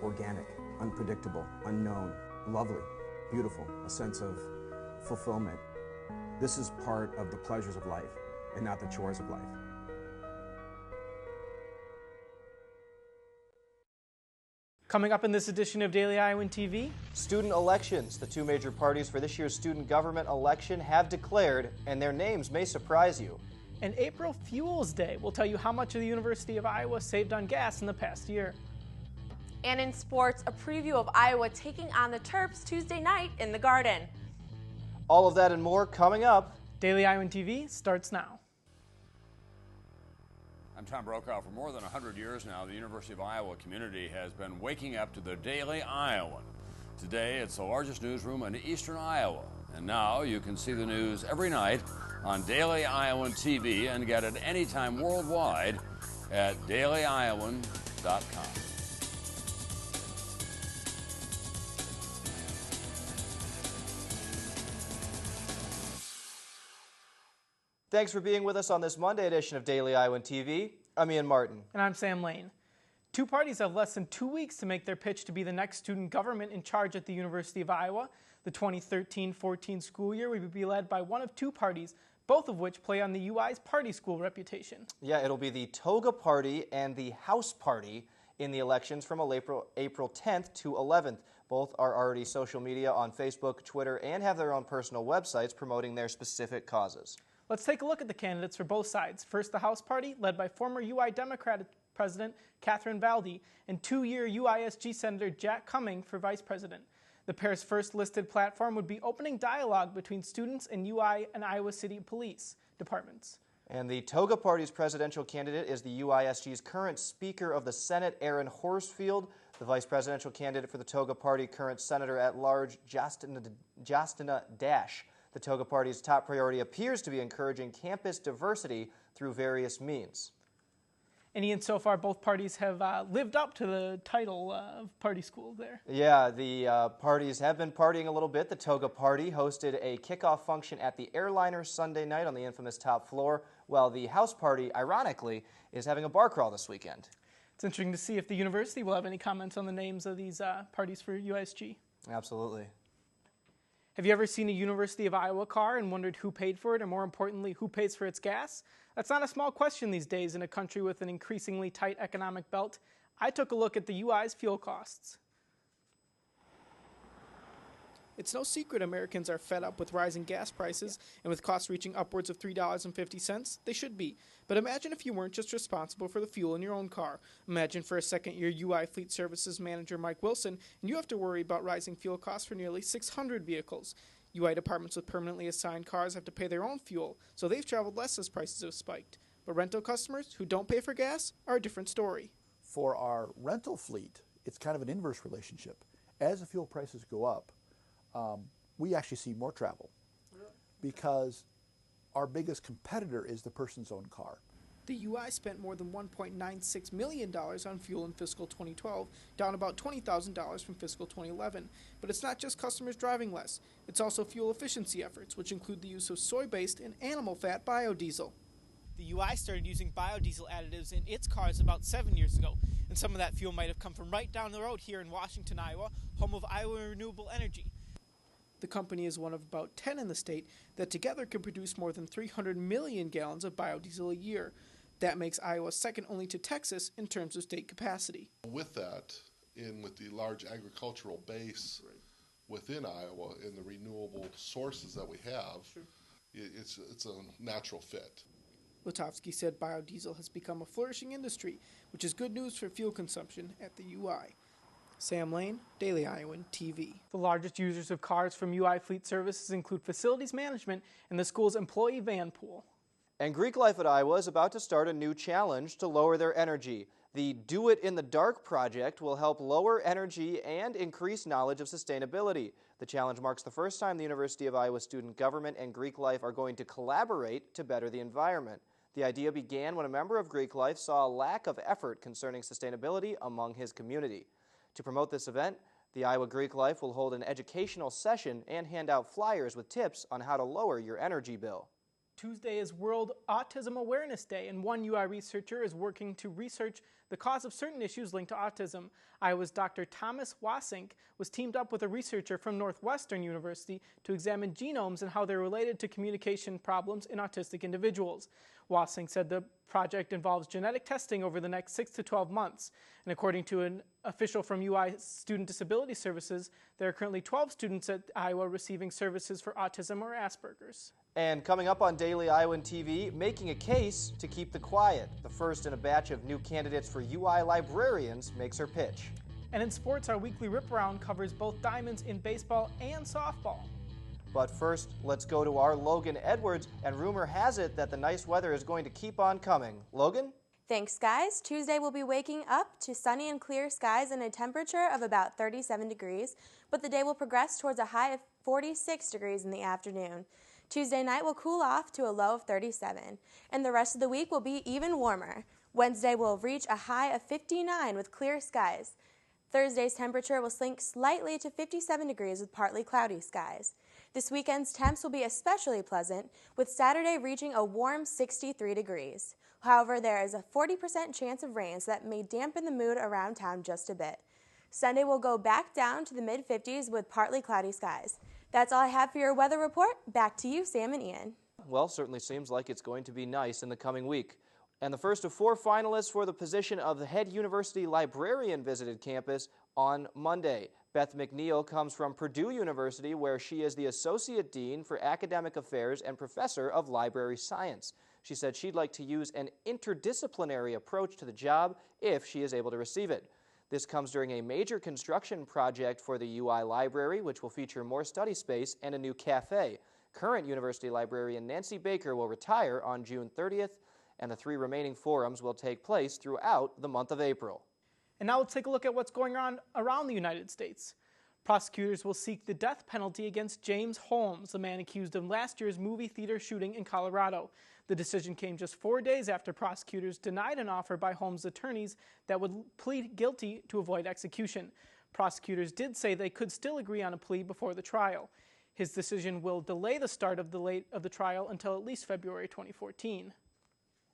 organic, unpredictable, unknown, lovely, beautiful, a sense of fulfillment. This is part of the pleasures of life and not the chores of life. Coming up in this edition of Daily Iowan TV, student elections. The two major parties for this year's student government election have declared, and their names may surprise you. and April Fuels Day will tell you how much of the University of Iowa saved on gas in the past year. And in sports, a preview of Iowa taking on the Terps Tuesday night in the Garden. All of that and more coming up. Daily Iowan TV starts now. I'm Tom Brokaw. For more than 100 years now, the University of Iowa community has been waking up to the Daily Iowan. Today, it's the largest newsroom in eastern Iowa. And now you can see the news every night on Daily Iowan TV and get it anytime worldwide at dailyiowan.com. Thanks for being with us on this Monday edition of Daily Iowan TV. I'm Ian Martin. And I'm Sam Lane. Two parties have less than 2 weeks to make their pitch to be the next student government in charge at the University of Iowa. The 2013-14 school year will be led by one of two parties, both of which play on the UI's party school reputation. Yeah, it'll be the TOGA Party and the House Party in the elections from April 10th to 11th. Both are already social media on Facebook, Twitter, and have their own personal websites promoting their specific causes. Let's take a look at the candidates for both sides. First, the House Party, led by former UI Democratic President Catherine Valdi and two-year UISG Senator Jack Cumming for Vice President. The pair's first listed platform would be opening dialogue between students and UI and Iowa City Police departments. And the TOGA Party's presidential candidate is the UISG's current Speaker of the Senate, Aaron Horsfield. The vice presidential candidate for the TOGA Party, current Senator at Large, Justina Dash. The TOGA Party's top priority appears to be encouraging campus diversity through various means. And Ian, so far both parties have lived up to the title of party school there. Yeah, the parties have been partying a little bit. The TOGA Party hosted a kickoff function at the Airliner Sunday night on the infamous top floor, while the House Party, ironically, is having a bar crawl this weekend. It's interesting to see if the university will have any comments on the names of these parties for UISG. Absolutely. Have you ever seen a University of Iowa car and wondered who paid for it, or more importantly, who pays for its gas? That's not a small question these days in a country with an increasingly tight economic belt. I took a look at the UI's fuel costs. It's no secret Americans are fed up with rising gas prices, and with costs reaching upwards of $3.50, they should be. But imagine if you weren't just responsible for the fuel in your own car. Imagine for a second you're UI Fleet Services Manager Mike Wilson, and you have to worry about rising fuel costs for nearly 600 vehicles. UI departments with permanently assigned cars have to pay their own fuel, so they've traveled less as prices have spiked. But rental customers who don't pay for gas are a different story. For our rental fleet, it's kind of an inverse relationship. As the fuel prices go up, we actually see more travel because our biggest competitor is the person's own car. The UI spent more than $1.96 million on fuel in fiscal 2012, down about $20,000 from fiscal 2011. But it's not just customers driving less. It's also fuel efficiency efforts, which include the use of soy-based and animal fat biodiesel. The UI started using biodiesel additives in its cars about 7 years ago, and some of that fuel might have come from right down the road here in Washington, Iowa, home of Iowa Renewable Energy. The company is one of about 10 in the state that together can produce more than 300 million gallons of biodiesel a year. That makes Iowa second only to Texas in terms of state capacity. With that, with the large agricultural base within Iowa and the renewable sources that we have, it's a natural fit. Lutovsky said biodiesel has become a flourishing industry, which is good news for fuel consumption at the UI. Sam Lane, Daily Iowan TV. The largest users of cars from UI Fleet Services include facilities management and the school's employee van pool. And Greek Life at Iowa is about to start a new challenge to lower their energy. The Do It in the Dark project will help lower energy and increase knowledge of sustainability. The challenge marks the first time the University of Iowa student government and Greek Life are going to collaborate to better the environment. The idea began when a member of Greek Life saw a lack of effort concerning sustainability among his community. To promote this event, the Iowa Greek Life will hold an educational session and hand out flyers with tips on how to lower your energy bill. Tuesday is World Autism Awareness Day, and one UI researcher is working to research the cause of certain issues linked to autism. Iowa's Dr. Thomas Wasink was teamed up with a researcher from Northwestern University to examine genomes and how they're related to communication problems in autistic individuals. Wasink said the project involves genetic testing over the next 6 to 12 months. And according to an official from UI Student Disability Services, there are currently 12 students at Iowa receiving services for autism or Asperger's. And coming up on Daily Iowan TV, making a case to keep the quiet. The first in a batch of new candidates for UI librarians makes her pitch. And in sports, our weekly Rip Around covers both diamonds in baseball and softball. But first, let's go to our Logan Edwards, and rumor has it that the nice weather is going to keep on coming. Logan? Thanks, guys. Tuesday we'll be waking up to sunny and clear skies and a temperature of about 37 degrees, but the day will progress towards a high of 46 degrees in the afternoon. Tuesday night will cool off to a low of 37, and the rest of the week will be even warmer. Wednesday will reach a high of 59 with clear skies. Thursday's temperature will sink slightly to 57 degrees with partly cloudy skies. This weekend's temps will be especially pleasant, with Saturday reaching a warm 63 degrees. However, there is a 40% chance of rain, so that may dampen the mood around town just a bit. Sunday will go back down to the mid-50s with partly cloudy skies. That's all I have for your weather report. Back to you, Sam and Ian. Well, certainly seems like it's going to be nice in the coming week. And the first of 4 finalists for the position of the head university librarian visited campus on Monday. Beth McNeil comes from Purdue University, where she is the Associate Dean for Academic Affairs and Professor of Library Science. She said she'd like to use an interdisciplinary approach to the job if she is able to receive it. This comes during a major construction project for the UI library, which will feature more study space and a new cafe. Current university librarian Nancy Baker will retire on June 30th, and the 3 remaining forums will take place throughout the month of April. And now let's take a look at what's going on around the United States. Prosecutors will seek the death penalty against James Holmes, the man accused of last year's movie theater shooting in Colorado. The decision came just 4 days after prosecutors denied an offer by Holmes' attorneys that would plead guilty to avoid execution. Prosecutors did say they could still agree on a plea before the trial. His decision will delay the start of the trial until at least February 2014.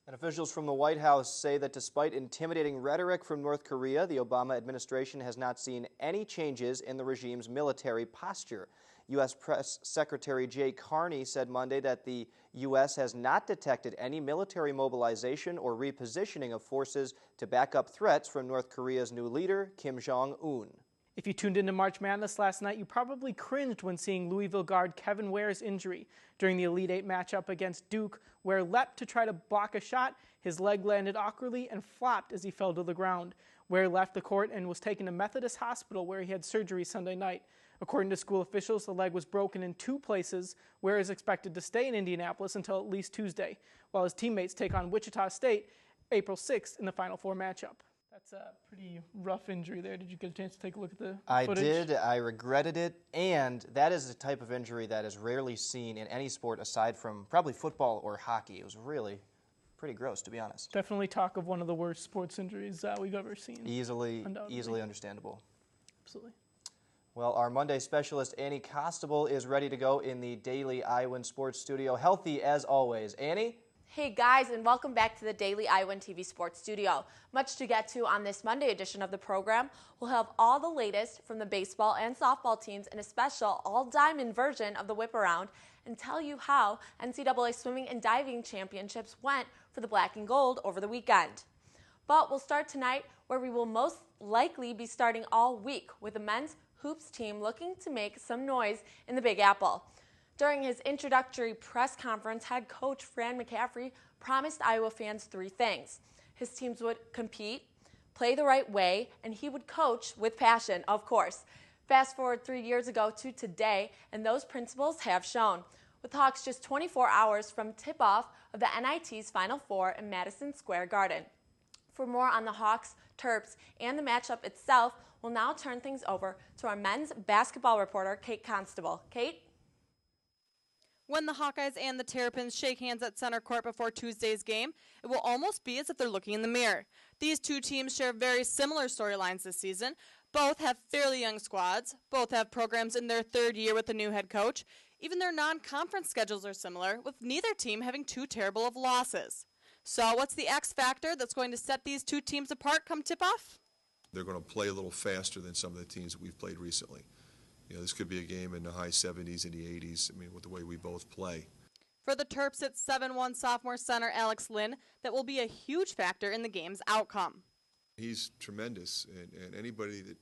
And officials from the White House say that despite intimidating rhetoric from North Korea, the Obama administration has not seen any changes in the regime's military posture. U.S. Press Secretary Jay Carney said Monday that the U.S. has not detected any military mobilization or repositioning of forces to back up threats from North Korea's new leader, Kim Jong-un. If you tuned into March Madness last night, you probably cringed when seeing Louisville guard Kevin Ware's injury. During the Elite Eight matchup against Duke, Ware leapt to try to block a shot. His leg landed awkwardly and flopped as he fell to the ground. Ware left the court and was taken to Methodist Hospital, where he had surgery Sunday night. According to school officials, the leg was broken in 2 places. Ware is expected to stay in Indianapolis until at least Tuesday, while his teammates take on Wichita State April 6th in the Final Four matchup. That's a pretty rough injury there. Did you get a chance to take a look at the footage? I did. I regretted it. And that is the type of injury that is rarely seen in any sport aside from probably football or hockey. It was really pretty gross, to be honest. Definitely talk of one of the worst sports injuries we've ever seen. Easily understandable. Absolutely. Well, our Monday specialist, Annie Costable, is ready to go in the Daily Iowan Sports Studio. Healthy as always. Annie? Hey guys, and welcome back to the Daily Iowan TV Sports Studio. Much to get to on this Monday edition of the program. We'll have all the latest from the baseball and softball teams in a special all-diamond version of the Whip Around, and tell you how NCAA swimming and diving championships went for the black and gold over the weekend. But we'll start tonight where we will most likely be starting all week with the men's hoops team looking to make some noise in the Big Apple. During his introductory press conference, head coach Fran McCaffrey promised Iowa fans 3 things. His teams would compete, play the right way, and he would coach with passion, of course. Fast forward 3 years ago to today, and those principles have shown. With Hawks just 24 hours from tip-off of the NIT's Final Four in Madison Square Garden. For more on the Hawks, Terps, and the matchup itself, we'll now turn things over to our men's basketball reporter, Kate Constable. Kate? When the Hawkeyes and the Terrapins shake hands at center court before Tuesday's game, it will almost be as if they're looking in the mirror. These 2 teams share very similar storylines this season, Both have fairly young squads. Both have programs in their third year with a new head coach. Even their non-conference schedules are similar, with neither team having too terrible of losses. So what's the X factor that's going to set these two teams apart come tip-off? They're going to play a little faster than some of the teams that we've played recently. You know, this could be a game in the high 70s and the 80s, I mean, with the way we both play. For the Terps, it's 7-1 sophomore center Alex Lynn that will be a huge factor in the game's outcome. He's tremendous, and anybody that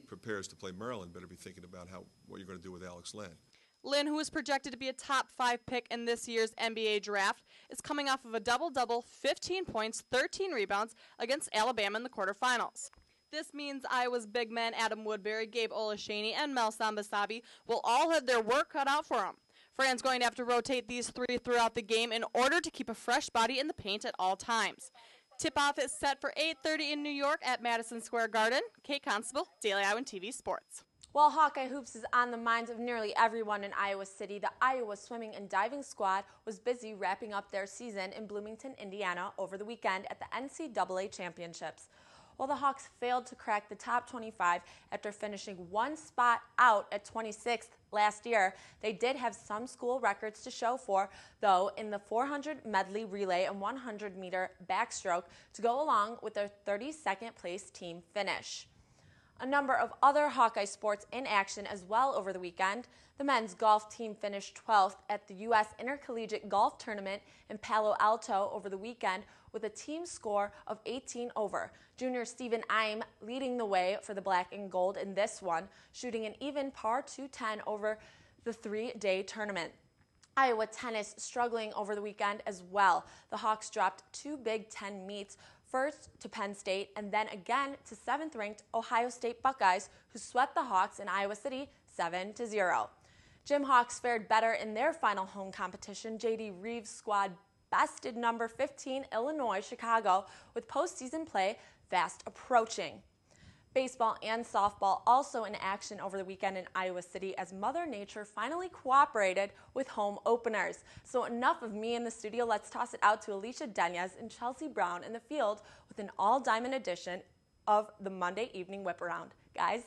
prepares to play Maryland better be thinking about what you're going to do with Alex Lynn. Lynn, who is projected to be a top 5 pick in this year's NBA draft, is coming off of a double-double, 15 points, 13 rebounds against Alabama in the quarterfinals. This means Iowa's big men Adam Woodbury, Gabe Olashaney, and Mel Sambasabi will all have their work cut out for them. Fran's going to have to rotate these three throughout the game in order to keep a fresh body in the paint at all times. Tip-off is set for 8:30 in New York at Madison Square Garden. Kate Constable, Daily Iowan TV Sports. While Hawkeye Hoops is on the minds of nearly everyone in Iowa City, the Iowa swimming and diving squad was busy wrapping up their season in Bloomington, Indiana over the weekend at the NCAA Championships. While the Hawks failed to crack the top 25 after finishing one spot out at 26th last year, they did have some school records to show for, though, in the 400 medley relay and 100-meter backstroke to go along with their 32nd place team finish. A number of other Hawkeye sports in action as well over the weekend. The men's golf team finished 12th at the U.S. Intercollegiate Golf Tournament in Palo Alto over the weekend with a team score of 18 over. Junior Stephen Ime leading the way for the black and gold in this one, shooting an even par 210 over the 3-day tournament. Iowa tennis struggling over the weekend as well. The Hawks dropped 2 Big Ten meets, first to Penn State and then again to 7th-ranked Ohio State Buckeyes, who swept the Hawks in Iowa City 7-0. Jim Hawks fared better in their final home competition. J.D. Reeves' squad bested number 15 Illinois Chicago with postseason play fast approaching. Baseball and softball also in action over the weekend in Iowa City as Mother Nature finally cooperated with home openers. So enough of me in the studio. Let's toss it out to Alicia Denez and Chelsea Brown in the field with an all-diamond edition of the Monday Evening Whip Around. Guys?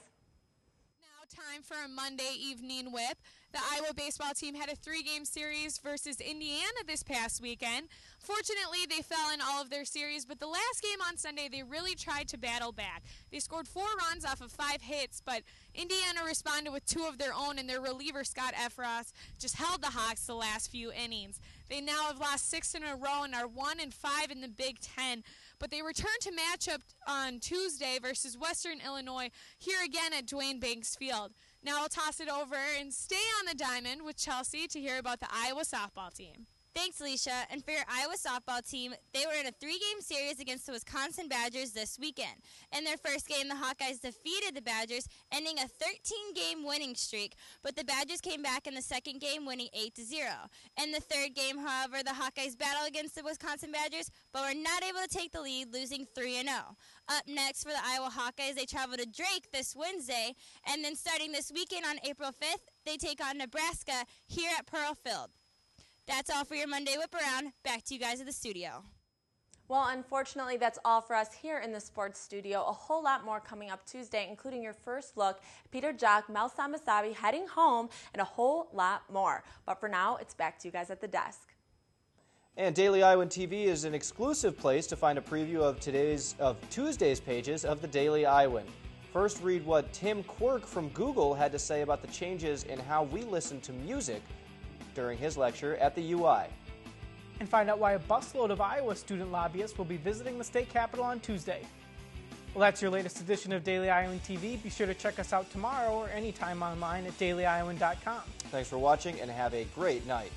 Now time for a Monday Evening Whip. The Iowa baseball team had a 3-game series versus Indiana this past weekend. Fortunately, they fell in all of their series, but the last game on Sunday, they really tried to battle back. They scored 4 runs off of 5 hits, but Indiana responded with 2 of their own, and their reliever, Scott Efros, just held the Hawks the last few innings. They now have lost 6 in a row and are 1-5 in the Big Ten, but they return to matchup on Tuesday versus Western Illinois here again at Duane Banks Field. Now I'll toss it over and stay on the diamond with Chelsea to hear about the Iowa softball team. Thanks, Alicia. And for your Iowa softball team, they were in a 3-game series against the Wisconsin Badgers this weekend. In their first game, the Hawkeyes defeated the Badgers, ending a 13-game winning streak, but the Badgers came back in the second game, winning 8-0. In the third game, however, the Hawkeyes battled against the Wisconsin Badgers, but were not able to take the lead, losing 3-0. Up next for the Iowa Hawkeyes, they travel to Drake this Wednesday, and then starting this weekend on April 5th, they take on Nebraska here at Pearl Field. That's all for your Monday Whip Around. Back to you guys at the studio. Well, unfortunately, that's all for us here in the sports studio. A whole lot more coming up Tuesday, including your first look at Peter Jock, Mel Sambasabi heading home, and a whole lot more. But for now, it's back to you guys at the desk. And Daily Iowan TV is an exclusive place to find a preview of Tuesday's pages of the Daily Iowan. First, read what Tim Quirk from Google had to say about the changes in how we listen to music during his lecture at the UI. And find out why a busload of Iowa student lobbyists will be visiting the state capitol on Tuesday. Well, that's your latest edition of Daily Iowan TV. Be sure to check us out tomorrow or anytime online at dailyiowan.com. Thanks for watching and have a great night.